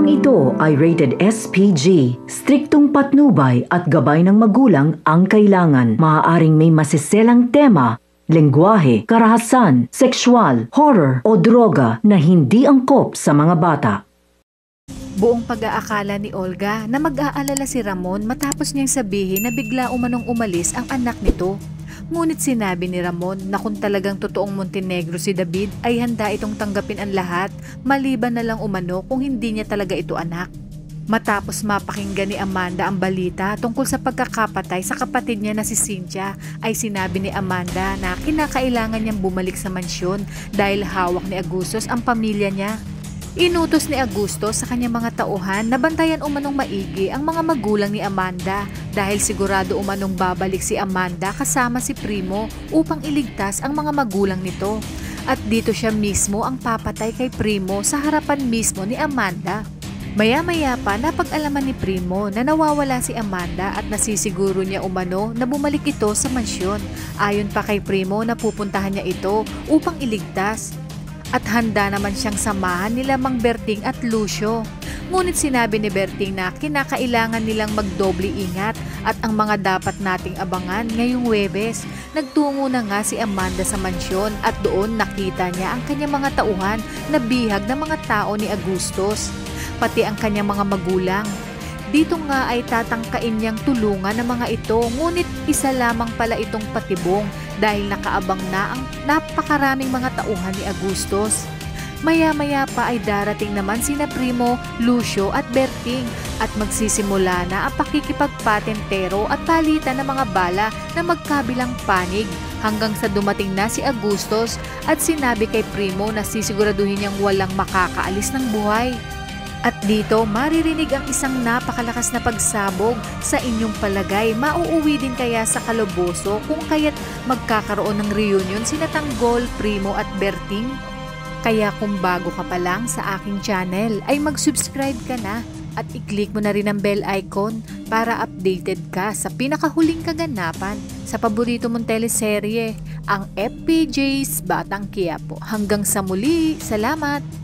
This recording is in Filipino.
Programang ito ay rated SPG. Striktong patnubay at gabay ng magulang ang kailangan. Maaaring may masiselang tema, lengguwahe, karahasan, sexual, horror o droga na hindi angkop sa mga bata. Buong pag-aakala ni Olga na mag-aalala si Ramon matapos niyang sabihin na bigla umanong umalis ang anak nito. Ngunit sinabi ni Ramon na kung talagang totoong Montenegro si David ay handa itong tanggapin ang lahat, maliban na lang umano kung hindi niya talaga ito anak. Matapos mapakinggan ni Amanda ang balita tungkol sa pagkakapatay sa kapatid niya na si Cynthia, ay sinabi ni Amanda na kinakailangan niyang bumalik sa mansyon dahil hawak ni Agustos ang pamilya niya. Inutos ni Augusto sa kanyang mga tauhan na bantayan umanong maigi ang mga magulang ni Amanda dahil sigurado umanong babalik si Amanda kasama si Primo upang iligtas ang mga magulang nito. At dito siya mismo ang papatay kay Primo sa harapan mismo ni Amanda. Maya-maya pa napag-alaman ni Primo na nawawala si Amanda at nasisiguro niya umano na bumalik ito sa mansyon. Ayon pa kay Primo na pupuntahan niya ito upang iligtas. At handa naman siyang samahan nila Mang Berting at Lucio. Ngunit sinabi ni Berting na kinakailangan nilang magdoble ingat at ang mga dapat nating abangan ngayong Huwebes. Nagtungo na nga si Amanda sa mansyon at doon nakita niya ang kanyang mga tauhan na bihag ng mga tao ni Agustos, pati ang kanyang mga magulang. Dito nga ay tatangkain niyang tulungan ng mga ito, ngunit isa lamang pala itong patibong dahil nakaabang na ang napakaraming mga tauhan ni Agustos. Maya-maya pa ay darating naman sina Primo, Lucio at Berting at magsisimula na ang pakikipagpatentero at palitan ng mga bala na magkabilang panig hanggang sa dumating na si Agustos at sinabi kay Primo na sisiguraduhin niyang walang makakaalis ng buhay. At dito, maririnig ang isang napakalakas na pagsabog. Sa inyong palagay, mauuwi din kaya sa Calabozo kung kaya't magkakaroon ng reunion sina Tanggol, Primo at Berting? Kaya kung bago ka pa lang sa aking channel, ay mag-subscribe ka na at i-click mo na rin ang bell icon para updated ka sa pinakahuling kaganapan sa paborito mong teleserye, ang FPJ's Batang Quiapo. Hanggang sa muli, salamat!